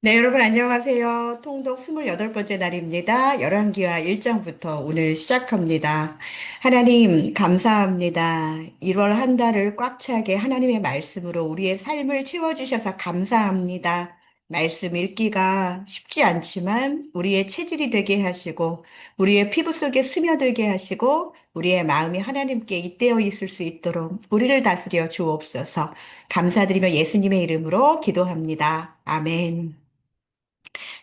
네, 여러분 안녕하세요. 통독 28번째 날입니다. 열왕기와 1장부터 오늘 시작합니다. 하나님, 감사합니다. 1월 한 달을 꽉 차게 하나님의 말씀으로 우리의 삶을 채워주셔서 감사합니다. 말씀 읽기가 쉽지 않지만 우리의 체질이 되게 하시고, 우리의 피부 속에 스며들게 하시고, 우리의 마음이 하나님께 잇대어 있을 수 있도록 우리를 다스려 주옵소서. 감사드리며 예수님의 이름으로 기도합니다. 아멘.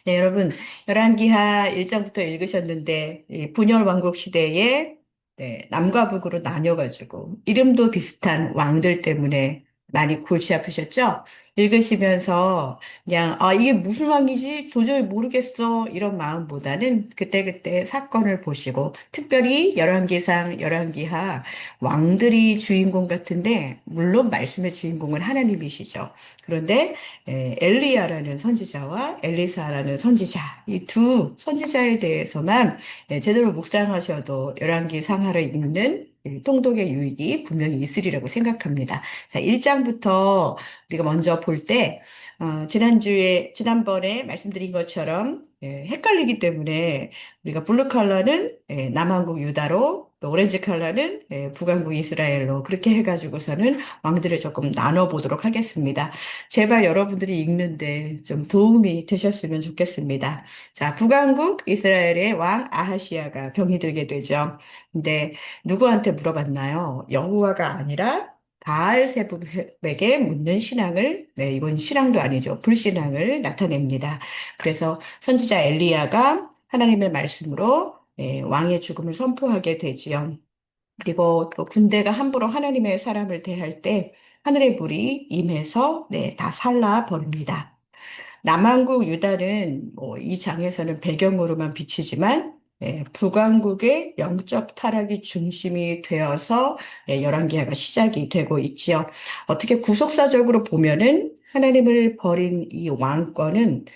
네, 여러분, 열왕기하 1장부터 읽으셨는데, 이 분열 왕국 시대에 네, 남과 북으로 나뉘어가지고, 이름도 비슷한 왕들 때문에 많이 골치 아프셨죠? 읽으시면서 그냥, 이게 무슨 왕이지? 도저히 모르겠어. 이런 마음보다는 그때그때 사건을 보시고, 특별히 열왕기상, 열왕기하 왕들이 주인공 같은데, 물론 말씀의 주인공은 하나님이시죠. 그런데 엘리야라는 선지자와 엘리사라는 선지자, 이 두 선지자에 대해서만 제대로 묵상하셔도 열왕기 상하를 읽는 이 통독의 유익이 분명히 있으리라고 생각합니다. 자, 1장부터 우리가 먼저 볼 때, 지난번에 말씀드린 것처럼 헷갈리기 때문에 우리가 블루 컬러는 남한국 유다로, 또 오렌지 컬러는 북한국 이스라엘로 그렇게 해가지고서는 왕들을 조금 나눠보도록 하겠습니다. 제발 여러분들이 읽는데 좀 도움이 되셨으면 좋겠습니다. 자, 북왕국 이스라엘의 왕 아하시아가 병이 들게 되죠. 근데 누구한테 물어봤나요? 여호와가 아니라 바알세불에게 묻는 신앙을, 네, 이건 신앙도 아니죠. 불신앙을 나타냅니다. 그래서 선지자 엘리야가 하나님의 말씀으로 왕의 죽음을 선포하게 되지요. 그리고 또 군대가 함부로 하나님의 사람을 대할 때 하늘의 불이 임해서 네, 다 살라 버립니다. 남한국 유다는 뭐이 장에서는 배경으로만 비치지만 북왕국의 영적 타락이 중심이 되어서 열왕기하가 시작이 되고 있지요. 어떻게 구속사적으로 보면은 하나님을 버린 이 왕권은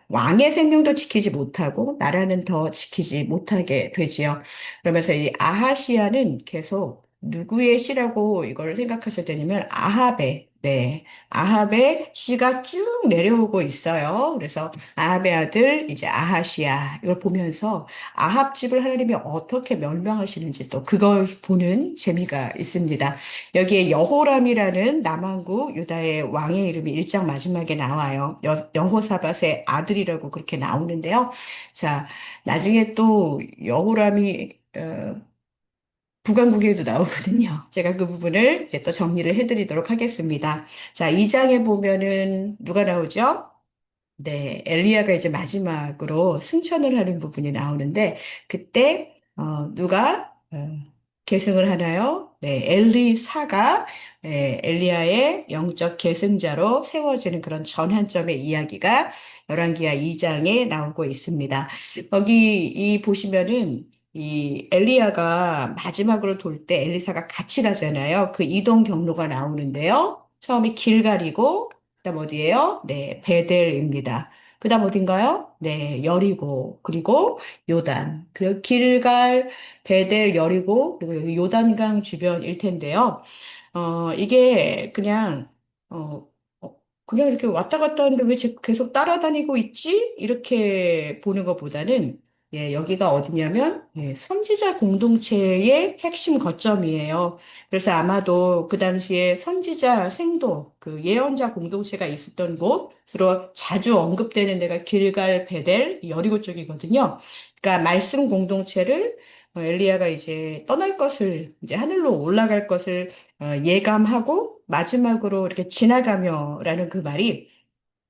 왕의 생명도 지키지 못하고 나라는 더 지키지 못하게 되지요. 그러면서 이 아하시아는 계속 누구의 시라고 이걸 생각하셔야 되냐면 아합의 네. 아합의 씨가 쭉 내려오고 있어요. 그래서 아합의 아들 이제 아하시아 이걸 보면서 아합 집을 하나님이 어떻게 멸망하시는지 또 그걸 보는 재미가 있습니다. 여기에 여호람이라는 남왕국 유다의 왕의 이름이 1장 마지막에 나와요. 여호사밧의 아들이라고 그렇게 나오는데요. 자, 나중에 또 여호람이 북왕국에도 나오거든요. 제가 그 부분을 이제 또 정리를 해드리도록 하겠습니다. 자, 2장에 보면은 누가 나오죠? 네, 엘리야가 이제 마지막으로 승천을 하는 부분이 나오는데, 그때, 누가, 계승을 하나요? 네, 엘리사가, 엘리야의 영적 계승자로 세워지는 그런 전환점의 이야기가 열왕기하 2장에 나오고 있습니다. 거기, 보시면은, 이 엘리야가 마지막으로 돌 때 엘리사가 같이 가잖아요. 그 이동 경로가 나오는데요. 처음에 길갈이고, 그다음 어디예요? 네, 베델입니다. 그다음 어딘가요? 네, 여리고 그리고 요단. 그 길갈, 베델, 여리고 그리고 여기 요단강 주변일 텐데요. 이게 그냥 어, 그냥 이렇게 왔다 갔다 하는데 왜 계속 따라다니고 있지? 이렇게 보는 것보다는 여기가 어디냐면 선지자 공동체의 핵심 거점이에요. 그래서 아마도 그 당시에 선지자 생도, 그 예언자 공동체가 있었던 곳으로 자주 언급되는 데가 길갈, 베델, 여리고 쪽이거든요. 그러니까 말씀 공동체를 엘리야가 이제 떠날 것을, 이제 하늘로 올라갈 것을 예감하고 마지막으로 이렇게 지나가며라는 그 말이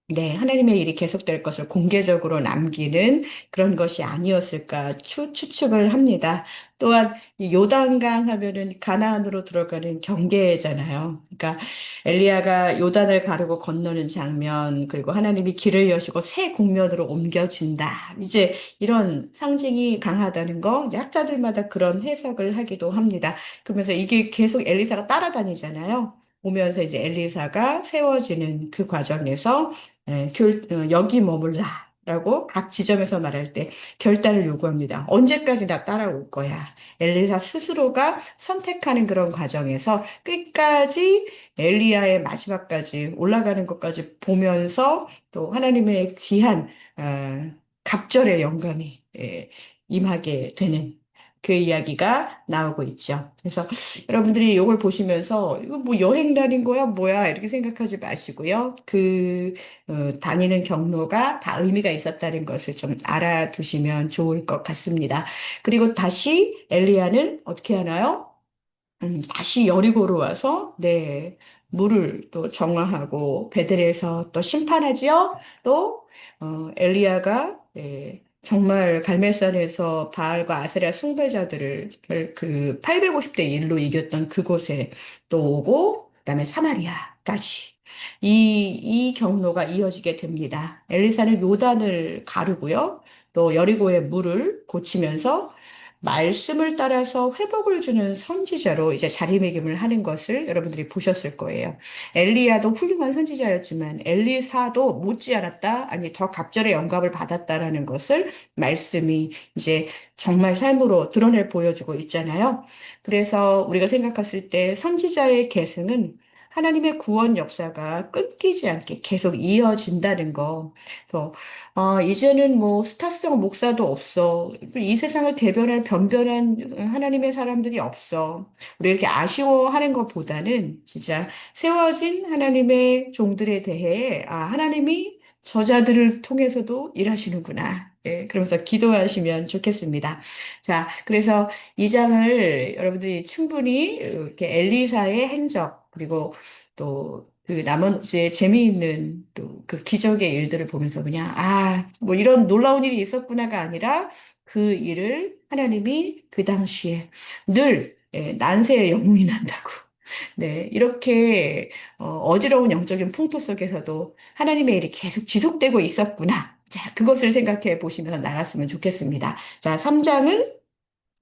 네, 하나님의 일이 계속될 것을 공개적으로 남기는 그런 것이 아니었을까 추측을 합니다. 또한 이 요단강 하면은 가나안으로 들어가는 경계잖아요. 그러니까 엘리야가 요단을 가르고 건너는 장면, 그리고 하나님이 길을 여시고 새 국면으로 옮겨진다. 이제 이런 상징이 강하다는 거, 이제 학자들마다 그런 해석을 하기도 합니다. 그러면서 이게 계속 엘리사가 따라다니잖아요. 오면서 이제 엘리사가 세워지는 그 과정에서 여기 머물라. 라고 각 지점에서 말할 때 결단을 요구합니다. 언제까지 나 따라올 거야? 엘리사 스스로가 선택하는 그런 과정에서 끝까지 엘리야의 마지막까지 올라가는 것까지 보면서 또 하나님의 귀한 갑절의 영광이 임하게 되는 그 이야기가 나오고 있죠. 그래서 여러분들이 이걸 보시면서 이거 뭐 여행 다닌 거야 뭐야 이렇게 생각하지 마시고요. 다니는 경로가 다 의미가 있었다는 것을 좀 알아두시면 좋을 것 같습니다. 그리고 다시 엘리야는 어떻게 하나요? 다시 여리고로 와서, 네, 물을 또 정화하고, 베델에서 또 심판하지요? 또, 엘리야가, 정말 갈멜산에서 바알과 아세라 숭배자들을 그 850대 1로 이겼던 그곳에 또 오고, 그다음에 사마리아까지. 이 경로가 이어지게 됩니다. 엘리사는 요단을 가르고요. 또 여리고의 물을 고치면서 말씀을 따라서 회복을 주는 선지자로 이제 자리매김을 하는 것을 여러분들이 보셨을 거예요. 엘리야도 훌륭한 선지자였지만 엘리사도 못지않았다, 아니 더 갑절의 영감을 받았다라는 것을 말씀이 이제 정말 삶으로 드러내 보여주고 있잖아요. 그래서 우리가 생각했을 때 선지자의 계승은 하나님의 구원 역사가 끊기지 않게 계속 이어진다는 거. 그래서 이제는 뭐 스타성 목사도 없어. 이 세상을 대변할 변변한 하나님의 사람들이 없어. 우리 이렇게 아쉬워하는 것보다는 진짜 세워진 하나님의 종들에 대해 하나님이 저자들을 통해서도 일하시는구나. 그러면서 기도하시면 좋겠습니다. 자, 그래서 이 장을 여러분들이 충분히 이렇게 엘리사의 행적, 그리고 또 그 나머지 재미있는 또 그 기적의 일들을 보면서 그냥, 뭐 이런 놀라운 일이 있었구나가 아니라 그 일을 하나님이 그 당시에 늘 난세의 영웅이 난다고. 네, 이렇게 어지러운 영적인 풍토 속에서도 하나님의 일이 계속 지속되고 있었구나. 자, 그것을 생각해 보시면서 나갔으면 좋겠습니다. 자, 3장은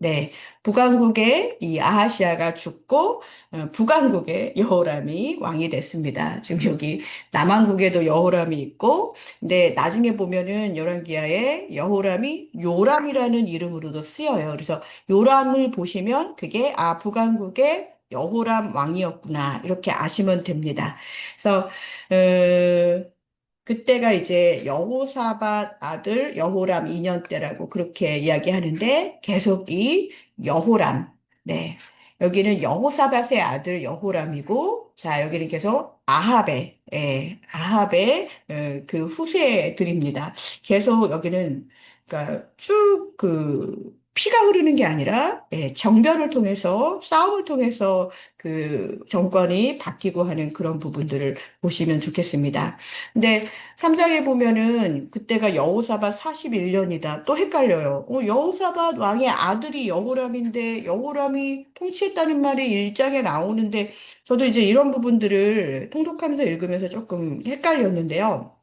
네, 북왕국의 이 아하시아가 죽고 북왕국의 여호람이 왕이 됐습니다. 지금 여기 남왕국에도 여호람이 있고, 근데 나중에 보면은 열왕기하에 여호람이 요람이라는 이름으로도 쓰여요. 그래서 요람을 보시면 그게 북왕국의 여호람 왕이었구나 이렇게 아시면 됩니다. 그래서 그때가 이제 여호사밧 아들 여호람 2년 때라고 그렇게 이야기하는데 계속 이 여호람, 네. 여기는 여호사밧의 아들 여호람이고, 자, 여기는 계속 아합의 그 후세들입니다. 계속 여기는 그러니까 쭉 피가 흐르는 게 아니라 정변을 통해서 싸움을 통해서 그 정권이 바뀌고 하는 그런 부분들을 보시면 좋겠습니다. 근데 3장에 보면은 그때가 여호사밧 41년이다. 또 헷갈려요. 여호사밧 왕의 아들이 여호람인데 여호람이 통치했다는 말이 1장에 나오는데 저도 이제 이런 부분들을 통독하면서 읽으면서 조금 헷갈렸는데요.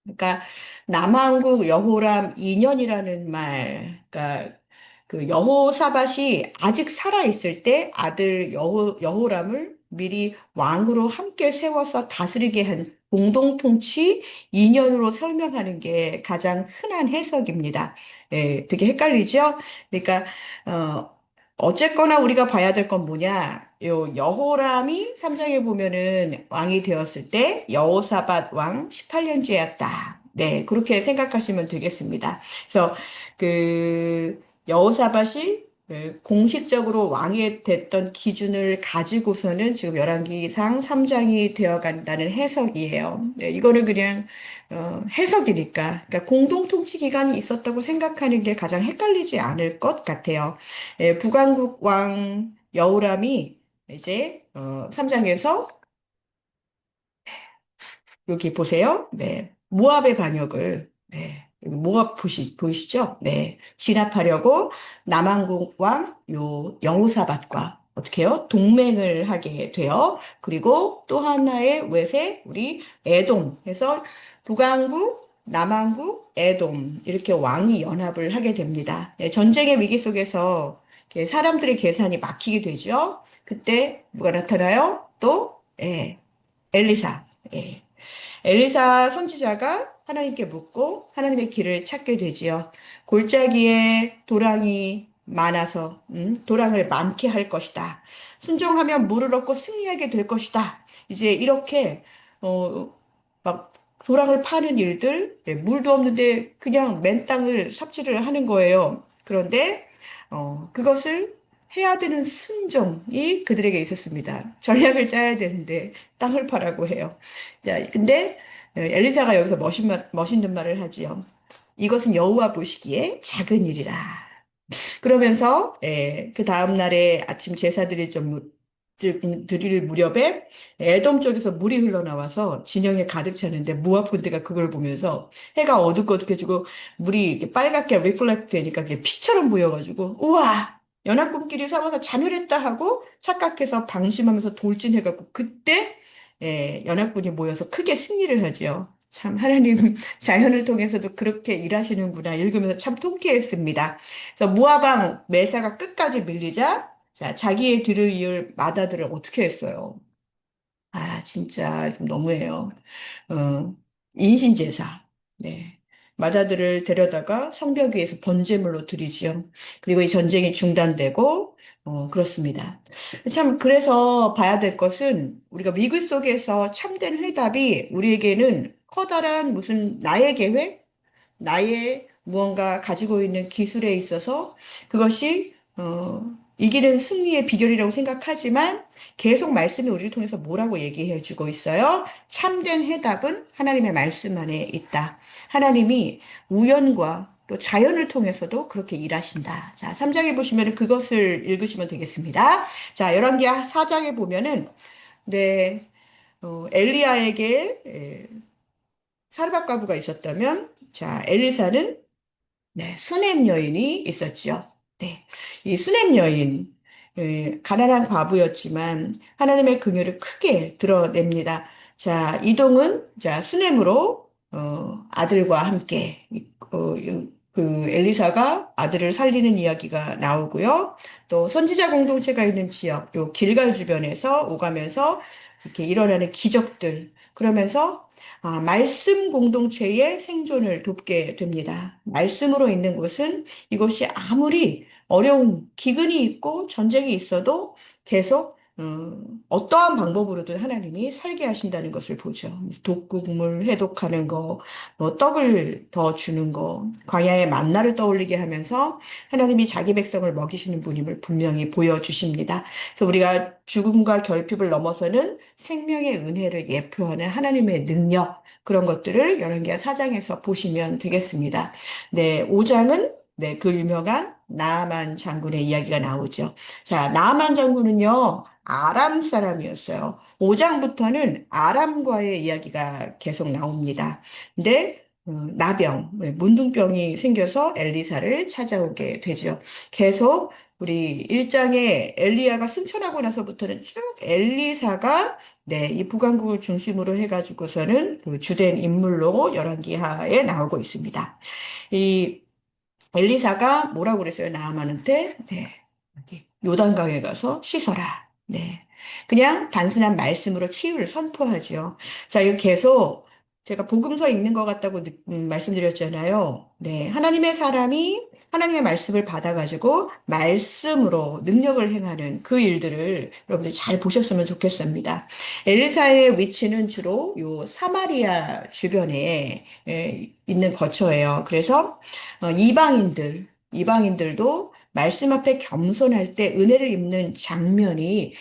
그러니까 남한국 여호람 2년이라는 말, 그러니까 그 여호사밧이 아직 살아 있을 때 아들 여호람을 미리 왕으로 함께 세워서 다스리게 한 공동통치 2년으로 설명하는 게 가장 흔한 해석입니다. 되게 헷갈리죠? 그러니까 어, 어쨌거나 우리가 봐야 될 건 뭐냐? 요 여호람이 3장에 보면은 왕이 되었을 때 여호사밧 왕 18년째였다. 네, 그렇게 생각하시면 되겠습니다. 그래서 여호사밧이 공식적으로 왕이 됐던 기준을 가지고서는 지금 열왕기상 3장이 되어 간다는 해석이에요. 네, 이거는 그냥 해석이니까. 그러니까 공동통치 기간이 있었다고 생각하는 게 가장 헷갈리지 않을 것 같아요. 북왕국 왕 여호람이 이제 3장에서 여기 보세요. 네. 모압의 반역을, 네. 여기 모압 보이시죠? 네. 진압하려고 남왕국 왕 여호사밧과 어떻게 해요? 동맹을 하게 돼요. 그리고 또 하나의 외세, 우리 에돔 해서 북왕국, 남왕국, 에돔 이렇게 왕이 연합을 하게 됩니다. 네, 전쟁의 위기 속에서 이렇게 사람들의 계산이 막히게 되죠. 그때 누가 나타나요? 또, 엘리사. 예. 엘리사 선지자가 하나님께 묻고 하나님의 길을 찾게 되지요. 골짜기에 도랑이 많아서 도랑을 많게 할 것이다. 순종하면 물을 얻고 승리하게 될 것이다. 이제 이렇게 어, 막 도랑을 파는 일들, 물도 없는데 그냥 맨 땅을 삽질을 하는 거예요. 그런데 그것을 해야 되는 순종이 그들에게 있었습니다. 전략을 짜야 되는데 땅을 파라고 해요. 자, 근데 엘리사가 여기서 멋있는 말을 하지요. 이것은 여호와 보시기에 작은 일이라. 그러면서 그 다음 날에 아침 제사 드릴 무렵에 에돔 쪽에서 물이 흘러나와서 진영에 가득 차는데 모압 군대가 그걸 보면서 해가 어둑어둑해지고 물이 이렇게 빨갛게 리플렉트 되니까 그게 피처럼 보여가지고 우와 연합군끼리 싸워서 자멸했다 하고 착각해서 방심하면서 돌진해갖고 그때 연합군이 모여서 크게 승리를 하지요. 참 하나님 자연을 통해서도 그렇게 일하시는구나 읽으면서 참 통쾌했습니다. 그래서 모아방 메사가 끝까지 밀리자 자, 자기의 뒤를 이을 마다들을 어떻게 했어요? 아, 진짜 좀 너무해요. 어, 인신제사. 네. 마다들을 데려다가 성벽 위에서 번제물로 드리지요. 그리고 이 전쟁이 중단되고, 그렇습니다. 참, 그래서 봐야 될 것은 우리가 위기 속에서 참된 해답이 우리에게는 커다란 무슨 나의 계획? 나의 무언가 가지고 있는 기술에 있어서 그것이 이기는 승리의 비결이라고 생각하지만 계속 말씀이 우리를 통해서 뭐라고 얘기해 주고 있어요? 참된 해답은 하나님의 말씀 안에 있다. 하나님이 우연과 또 자연을 통해서도 그렇게 일하신다. 자, 3장에 보시면 그것을 읽으시면 되겠습니다. 자, 열왕기하 4장에 보면은 네, 엘리야에게 사르밧과부가 있었다면 자, 엘리사는 네, 수냄 여인이 있었지요. 네, 이 수냄 여인, 가난한 과부였지만 하나님의 긍휼을 크게 드러냅니다. 자, 이동은 자 수냄으로 아들과 함께 그 엘리사가 아들을 살리는 이야기가 나오고요. 또 선지자 공동체가 있는 지역, 요 길갈 주변에서 오가면서 이렇게 일어나는 기적들, 그러면서 말씀 공동체의 생존을 돕게 됩니다. 말씀으로 있는 곳은 이것이 아무리 어려운 기근이 있고 전쟁이 있어도 계속 어떠한 방법으로든 하나님이 살게 하신다는 것을 보죠. 독국물 해독하는 거, 뭐 떡을 더 주는 거, 광야의 만나를 떠올리게 하면서 하나님이 자기 백성을 먹이시는 분임을 분명히 보여주십니다. 그래서 우리가 죽음과 결핍을 넘어서는 생명의 은혜를 예표하는 하나님의 능력, 그런 것들을 열왕기하 4장에서 보시면 되겠습니다. 네, 5장은 네, 그 유명한 나아만 장군의 이야기가 나오죠. 자, 나아만 장군은요, 아람 사람이었어요. 5장부터는 아람과의 이야기가 계속 나옵니다. 근데 나병, 문둥병이 생겨서 엘리사를 찾아오게 되죠. 계속 우리 1장에 엘리야가 승천하고 나서부터는 쭉 엘리사가 네, 이 북왕국을 중심으로 해가지고서는 그 주된 인물로 열왕기하에 나오고 있습니다. 이 엘리사가 뭐라고 그랬어요? 나아만한테 네, 여기 요단강에 가서 씻어라. 네, 그냥 단순한 말씀으로 치유를 선포하지요. 자, 이거 계속 제가 복음서 읽는 것 같다고 말씀드렸잖아요. 네, 하나님의 사람이 하나님의 말씀을 받아가지고 말씀으로 능력을 행하는 그 일들을 여러분들이 잘 보셨으면 좋겠습니다. 엘리사의 위치는 주로 요 사마리아 주변에 있는 거처예요. 그래서 이방인들도 말씀 앞에 겸손할 때 은혜를 입는 장면이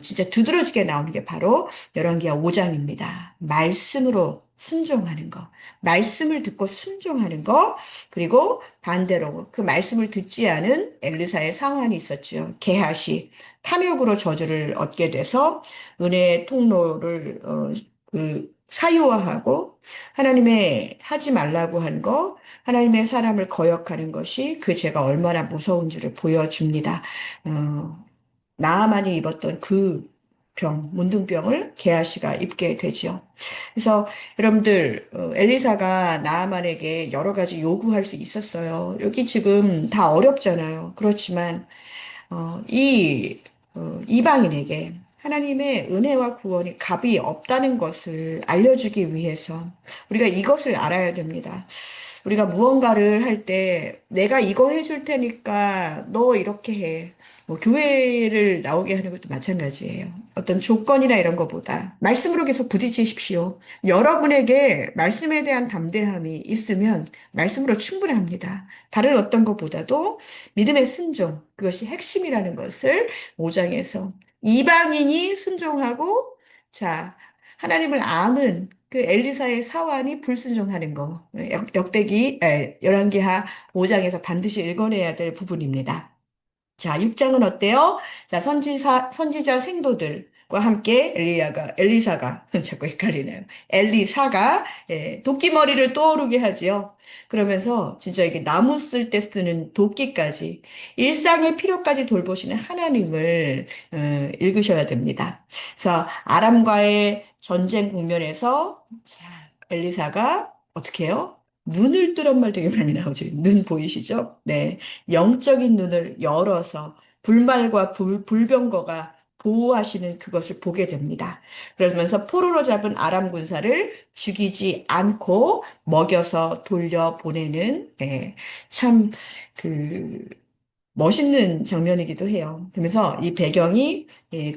진짜 두드러지게 나오는 게 바로 열왕기하 5장입니다. 말씀으로 순종하는 거, 말씀을 듣고 순종하는 거, 그리고 반대로 그 말씀을 듣지 않은 엘리사의 상황이 있었죠. 게하시 탐욕으로 저주를 얻게 돼서 은혜의 통로를 사유화하고 하나님의 하지 말라고 한 거, 하나님의 사람을 거역하는 것이 그 죄가 얼마나 무서운지를 보여줍니다. 어, 나아만이 입었던 그 문둥병을 게하시가 입게 되죠. 그래서 여러분들, 엘리사가 나아만에게 여러 가지 요구할 수 있었어요. 여기 지금 다 어렵잖아요. 그렇지만, 이 이방인에게 하나님의 은혜와 구원이 값이 없다는 것을 알려주기 위해서 우리가 이것을 알아야 됩니다. 우리가 무언가를 할 때 내가 이거 해줄 테니까 너 이렇게 해. 뭐 교회를 나오게 하는 것도 마찬가지예요. 어떤 조건이나 이런 것보다 말씀으로 계속 부딪히십시오. 여러분에게 말씀에 대한 담대함이 있으면 말씀으로 충분합니다. 다른 어떤 것보다도 믿음의 순종, 그것이 핵심이라는 것을 5장에서 이방인이 순종하고, 자, 하나님을 아는 그 엘리사의 사환이 불순종하는 거. 열왕기하 5장에서 반드시 읽어내야 될 부분입니다. 자, 6장은 어때요? 자, 선지자 생도들과 함께 엘리사가, 자꾸 헷갈리네요. 엘리사가, 도끼머리를 떠오르게 하지요. 그러면서 진짜 이게 나무 쓸 때 쓰는 도끼까지, 일상의 필요까지 돌보시는 하나님을, 읽으셔야 됩니다. 그래서 아람과의 전쟁 국면에서, 자, 엘리사가 어떻게 해요? 눈을 뜨란 말 되게 많이 나오죠. 눈 보이시죠? 네. 영적인 눈을 열어서 불말과 불병거가 보호하시는 그것을 보게 됩니다. 그러면서 포로로 잡은 아람 군사를 죽이지 않고 먹여서 돌려보내는, 참, 그, 멋있는 장면이기도 해요. 그러면서 이 배경이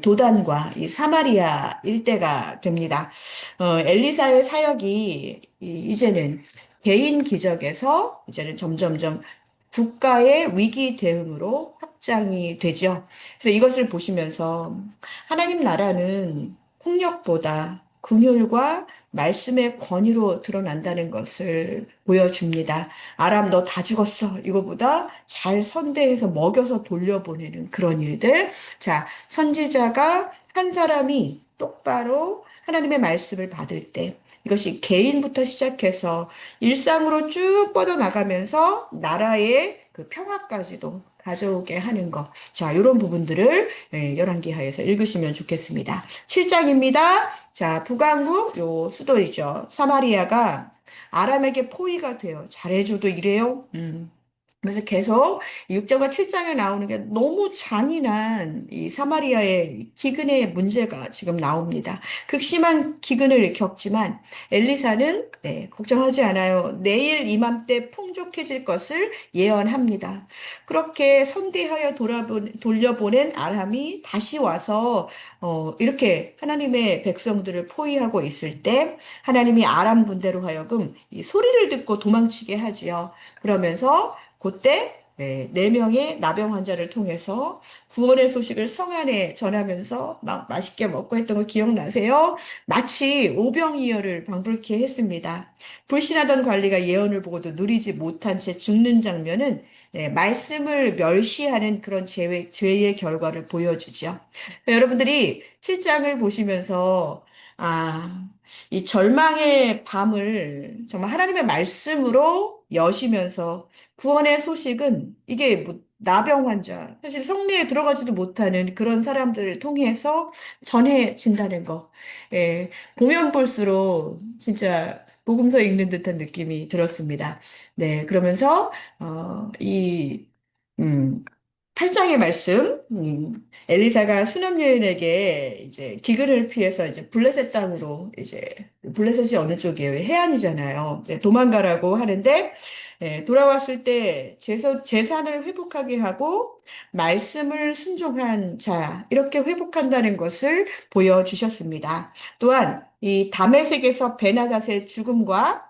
도단과 이 사마리아 일대가 됩니다. 엘리사의 사역이 이제는 개인 기적에서 이제는 점점점 국가의 위기 대응으로 확장이 되죠. 그래서 이것을 보시면서 하나님 나라는 폭력보다 긍휼과 말씀의 권위로 드러난다는 것을 보여줍니다. 아람 너 다 죽었어. 이거보다 잘 선대해서 먹여서 돌려보내는 그런 일들. 자, 선지자가 한 사람이 똑바로 하나님의 말씀을 받을 때 이것이 개인부터 시작해서 일상으로 쭉 뻗어나가면서 나라의 그 평화까지도 가져오게 하는 것. 자, 이런 부분들을 열왕기하에서 읽으시면 좋겠습니다. 7장입니다. 자, 북왕국 요 수도이죠. 사마리아가 아람에게 포위가 돼요. 잘해줘도 이래요. 그래서 계속 6장과 7장에 나오는 게 너무 잔인한 이 사마리아의 기근의 문제가 지금 나옵니다. 극심한 기근을 겪지만 엘리사는 걱정하지 않아요. 내일 이맘때 풍족해질 것을 예언합니다. 그렇게 선대하여 돌려보낸 아람이 다시 와서 이렇게 하나님의 백성들을 포위하고 있을 때 하나님이 아람 군대로 하여금 이 소리를 듣고 도망치게 하지요. 그러면서 그때 네 명의 나병 환자를 통해서 구원의 소식을 성 안에 전하면서 막 맛있게 먹고 했던 거 기억나세요? 마치 오병이어를 방불케 했습니다. 불신하던 관리가 예언을 보고도 누리지 못한 채 죽는 장면은 말씀을 멸시하는 그런 죄의 결과를 보여주죠. 여러분들이 7장을 보시면서 아, 이 절망의 밤을 정말 하나님의 말씀으로 여시면서 구원의 소식은 이게 뭐 나병 환자, 사실 성리에 들어가지도 못하는 그런 사람들을 통해서 전해진다는 거. 보면 볼수록 진짜 복음서 읽는 듯한 느낌이 들었습니다. 네, 그러면서 음, 8장의 말씀, 엘리사가 수남 여인에게 이제 기근을 피해서 이제 블레셋 땅으로 이제 블레셋이 어느 쪽이에요? 해안이잖아요. 네, 도망가라고 하는데 돌아왔을 때 재산을 회복하게 하고 말씀을 순종한 자 이렇게 회복한다는 것을 보여주셨습니다. 또한 이 다메섹에서 베나닷의 죽음과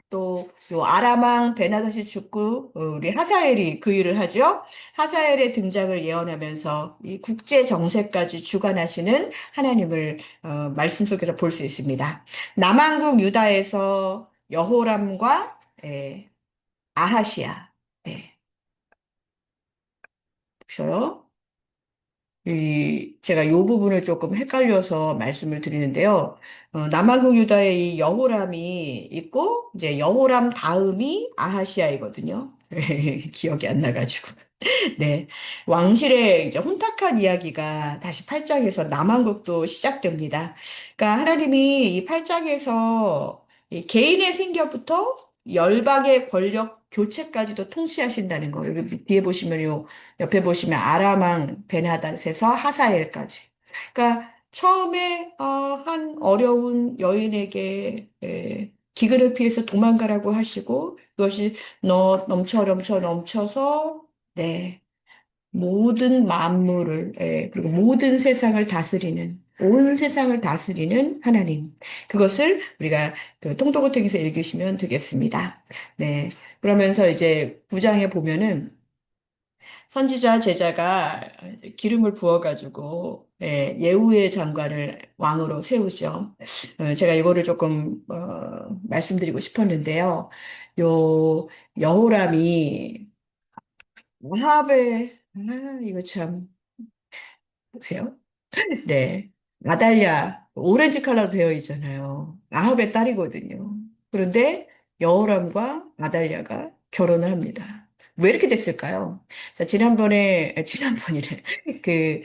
또 요 아람왕 베나다시 죽고 우리 하사엘이 그 일을 하죠. 하사엘의 등장을 예언하면서 이 국제 정세까지 주관하시는 하나님을 말씀 속에서 볼 수 있습니다. 남왕국 유다에서 여호람과 아하시아 보셔요. 제가 이 부분을 조금 헷갈려서 말씀을 드리는데요. 남한국 유다의 이 여호람이 있고, 이제 여호람 다음이 아하시아이거든요. 기억이 안 나가지고. 네. 왕실의 이제 혼탁한 이야기가 다시 8장에서 남한국도 시작됩니다. 그러니까 하나님이 이 8장에서 이 개인의 생겨부터 열방의 권력 교체까지도 통치하신다는 거. 여기 뒤에 보시면요. 옆에 보시면 아람왕 베나닷에서 하사엘까지. 그러니까 처음에 한 어려운 여인에게 기근을 피해서 도망가라고 하시고 그것이 넘쳐서 네, 모든 만물을 그리고 모든 세상을 다스리는 온 세상을 다스리는 하나님. 그것을 우리가 그 통독을 통해서 읽으시면 되겠습니다. 네. 그러면서 이제 9장에 보면은 선지자 제자가 기름을 부어가지고 예후의 장관을 왕으로 세우죠. 제가 이거를 조금 말씀드리고 싶었는데요. 요 여호람이 아합의 이거 참 보세요. 네. 나달랴, 오렌지 컬러로 되어 있잖아요. 아합의 딸이거든요. 그런데 여호람과 나달랴가 결혼을 합니다. 왜 이렇게 됐을까요? 자, 지난번이래. 그,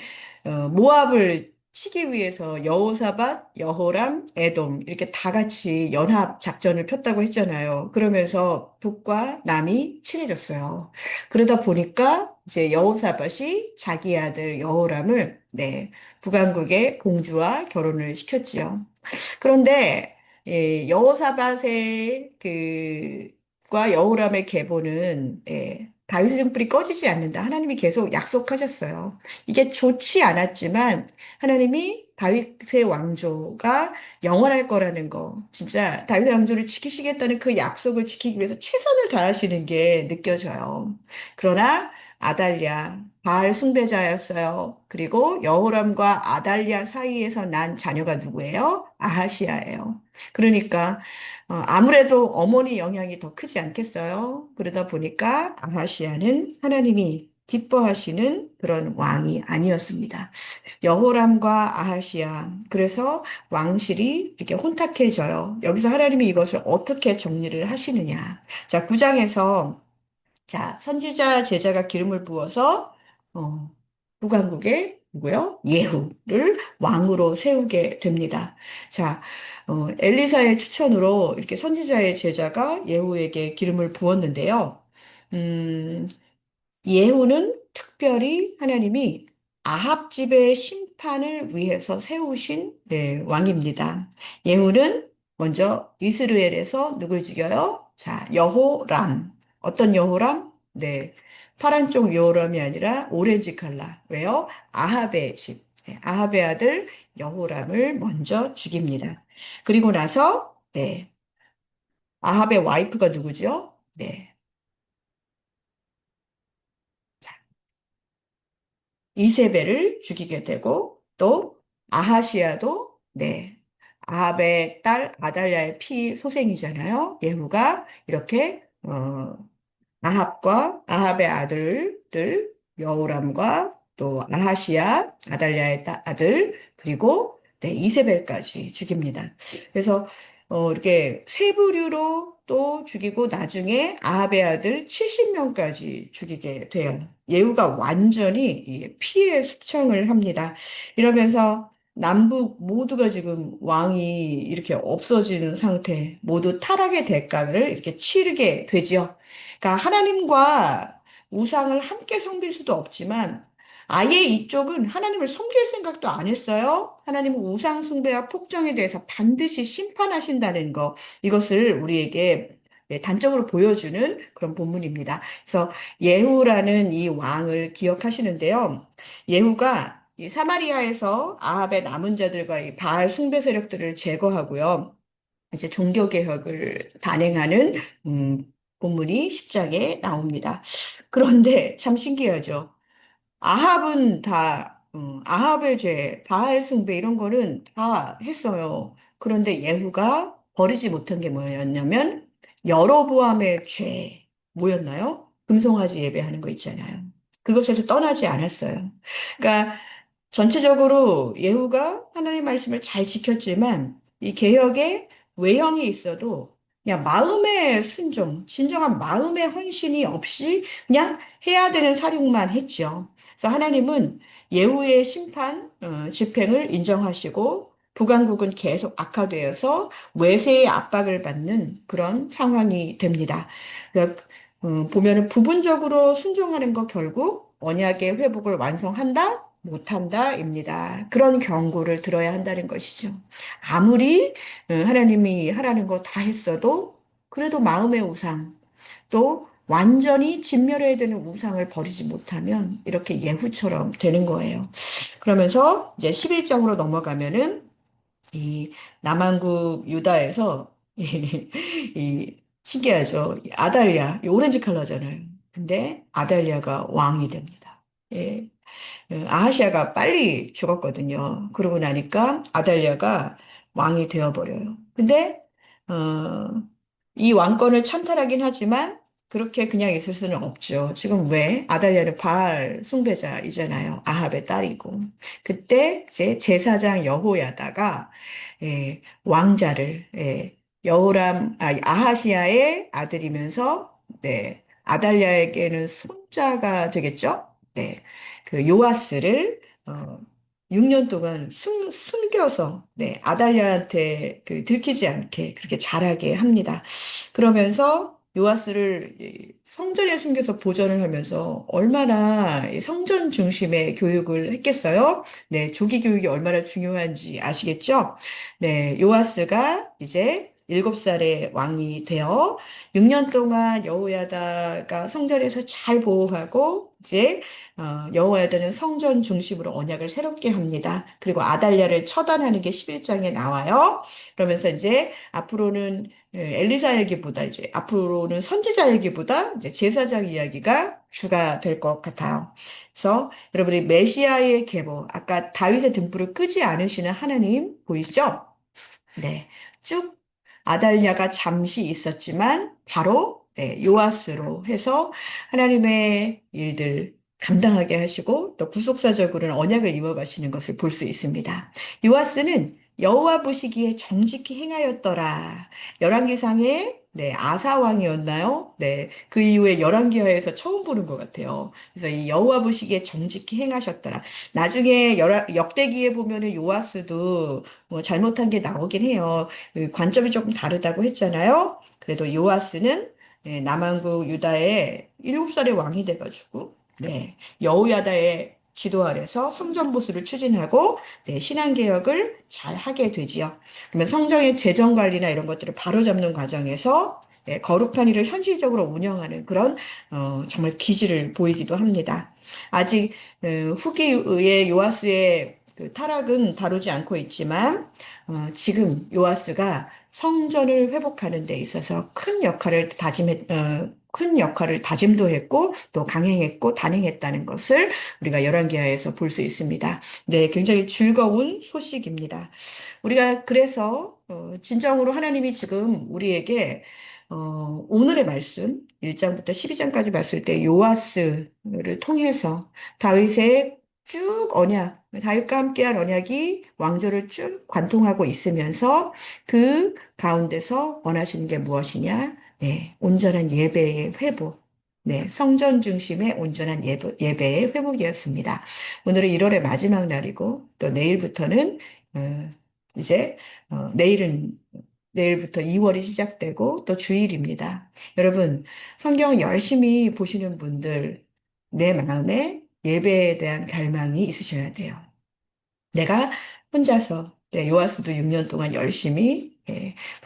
모압을 치기 위해서 여호사밧, 여호람, 에돔, 이렇게 다 같이 연합 작전을 폈다고 했잖아요. 그러면서 북과 남이 친해졌어요. 그러다 보니까 이제 여호사밧이 자기 아들 여호람을, 네, 북왕국의 공주와 결혼을 시켰지요. 그런데 여호사밧의 그과 여호람의 계보는 다윗의 등불이 꺼지지 않는다. 하나님이 계속 약속하셨어요. 이게 좋지 않았지만 하나님이 다윗의 왕조가 영원할 거라는 거, 진짜 다윗의 왕조를 지키시겠다는 그 약속을 지키기 위해서 최선을 다하시는 게 느껴져요. 그러나 아달랴, 바알 숭배자였어요. 그리고 여호람과 아달랴 사이에서 난 자녀가 누구예요? 아하시아예요. 그러니까 아무래도 어머니 영향이 더 크지 않겠어요? 그러다 보니까 아하시아는 하나님이 기뻐하시는 그런 왕이 아니었습니다. 여호람과 아하시아. 그래서 왕실이 이렇게 혼탁해져요. 여기서 하나님이 이것을 어떻게 정리를 하시느냐. 자, 9장에서 자, 선지자 제자가 기름을 부어서 북왕국의 누구요? 예후를 왕으로 세우게 됩니다. 자, 엘리사의 추천으로 이렇게 선지자의 제자가 예후에게 기름을 부었는데요. 음, 예후는 특별히 하나님이 아합 집의 심판을 위해서 세우신 왕입니다. 예후는 먼저 이스라엘에서 누굴 죽여요? 자, 여호람. 어떤 여호람? 네. 파란 쪽 여호람이 아니라 오렌지 컬러. 왜요? 아합의 집. 아합의 아들 여호람을 먼저 죽입니다. 그리고 나서 아합의 와이프가 누구죠? 네. 이세벨을 죽이게 되고 또 아하시아도 아합의 딸 아달랴의 피 소생이잖아요. 예후가 이렇게 아합과 아합의 아들들 여호람과 또 아하시아 아달랴의 아들 그리고 이세벨까지 죽입니다. 그래서 이렇게 세 부류로 또 죽이고 나중에 아합의 아들 70명까지 죽이게 돼요. 예후가 완전히 이 피해 숙청을 합니다. 이러면서 남북 모두가 지금 왕이 이렇게 없어지는 상태, 모두 타락의 대가를 이렇게 치르게 되지요. 그러니까 하나님과 우상을 함께 섬길 수도 없지만 아예 이쪽은 하나님을 섬길 생각도 안 했어요. 하나님은 우상 숭배와 폭정에 대해서 반드시 심판하신다는 거, 이것을 우리에게 단적으로 보여주는 그런 본문입니다. 그래서 예후라는 이 왕을 기억하시는데요. 예후가 이 사마리아에서 아합의 남은 자들과 이 바알 숭배 세력들을 제거하고요. 이제 종교개혁을 단행하는 본문이 10장에 나옵니다. 그런데 참 신기하죠. 아합은 아합의 죄, 바알 숭배 이런 거는 다 했어요. 그런데 예후가 버리지 못한 게 뭐였냐면 여로보암의 죄 뭐였나요? 금송아지 예배하는 거 있잖아요. 그것에서 떠나지 않았어요. 그러니까 전체적으로 예후가 하나님의 말씀을 잘 지켰지만 이 개혁에 외형이 있어도 그냥 마음의 순종, 진정한 마음의 헌신이 없이 그냥 해야 되는 사륙만 했죠. 그래서 하나님은 예후의 심판 집행을 인정하시고 북왕국은 계속 악화되어서 외세의 압박을 받는 그런 상황이 됩니다. 그러니까 보면은 부분적으로 순종하는 거 결국 언약의 회복을 완성한다? 못한다입니다. 그런 경고를 들어야 한다는 것이죠. 아무리 하나님이 하라는 거 다 했어도 그래도 마음의 우상, 또 완전히 진멸해야 되는 우상을 버리지 못하면 이렇게 예후처럼 되는 거예요. 그러면서 이제 11장으로 넘어가면은 이 남한국 유다에서 이 신기하죠. 이 아달랴, 이 오렌지 컬러잖아요. 근데 아달랴가 왕이 됩니다. 예. 아하시아가 빨리 죽었거든요. 그러고 나니까 아달랴가 왕이 되어버려요. 근데 어, 이 왕권을 찬탈하긴 하지만 그렇게 그냥 있을 수는 없죠. 지금 왜? 아달랴는 바알 숭배자이잖아요. 아합의 딸이고. 그때 이제 제사장 여호야다가 왕자를 아하시아의 아들이면서 아달랴에게는 손자가 되겠죠. 네. 그 요아스를 6년 동안 숨겨서 아달랴한테 그 들키지 않게 그렇게 자라게 합니다. 그러면서 요아스를 이 성전에 숨겨서 보전을 하면서 얼마나 이 성전 중심의 교육을 했겠어요? 네, 조기 교육이 얼마나 중요한지 아시겠죠? 네, 요아스가 이제 7살의 왕이 되어 6년 동안 여호야다가 성전에서 잘 보호하고 이제 여호와야다는 성전 중심으로 언약을 새롭게 합니다. 그리고 아달랴를 처단하는 게 11장에 나와요. 그러면서 이제 앞으로는 엘리사에게보다 이제 앞으로는 선지자에게보다 이제 제사장 이야기가 주가 될 것 같아요. 그래서 여러분이 메시아의 계보, 아까 다윗의 등불을 끄지 않으시는 하나님 보이시죠? 네. 쭉 아달랴가 잠시 있었지만 바로 요아스로 해서 하나님의 일들 감당하게 하시고 또 구속사적으로는 언약을 이어가시는 것을 볼 수 있습니다. 요아스는 여호와 보시기에 정직히 행하였더라. 열왕기상에 아사 왕이었나요? 네, 그 이후에 열왕기하에서 처음 보는 것 같아요. 그래서 이 여호와 보시기에 정직히 행하셨더라. 나중에 역대기에 보면은 요아스도 뭐 잘못한 게 나오긴 해요. 그 관점이 조금 다르다고 했잖아요. 그래도 요아스는 남한국 유다의 7살의 왕이 돼가지고 여호야다의 지도 아래서 성전 보수를 추진하고 신앙 개혁을 잘 하게 되지요. 그러면 성전의 재정 관리나 이런 것들을 바로잡는 과정에서 거룩한 일을 현실적으로 운영하는 그런 정말 기질을 보이기도 합니다. 아직 후기의 요아스의 그 타락은 다루지 않고 있지만 지금 요아스가 성전을 회복하는 데 있어서 큰 역할을 다짐도 했고 또 강행했고 단행했다는 것을 우리가 열왕기하에서 볼 수 있습니다. 네, 굉장히 즐거운 소식입니다. 우리가 그래서 진정으로 하나님이 지금 우리에게 오늘의 말씀 1장부터 12장까지 봤을 때 요아스를 통해서 다윗의 쭉 언약, 다윗과 함께한 언약이 왕조를 쭉 관통하고 있으면서 그 가운데서 원하시는 게 무엇이냐? 네, 온전한 예배의 회복. 네, 성전 중심의 온전한 예배의 회복이었습니다. 오늘은 1월의 마지막 날이고 또 내일부터는 어, 이제 내일부터 2월이 시작되고 또 주일입니다. 여러분, 성경 열심히 보시는 분들 내 마음에 예배에 대한 갈망이 있으셔야 돼요. 내가 혼자서 요아스도 6년 동안 열심히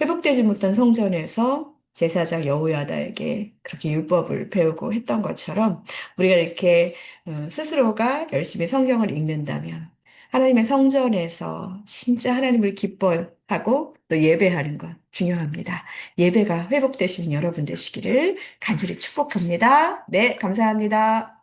회복되지 못한 성전에서 제사장 여호야다에게 그렇게 율법을 배우고 했던 것처럼 우리가 이렇게 스스로가 열심히 성경을 읽는다면 하나님의 성전에서 진짜 하나님을 기뻐하고 또 예배하는 것 중요합니다. 예배가 회복되시는 여러분 되시기를 간절히 축복합니다. 네, 감사합니다.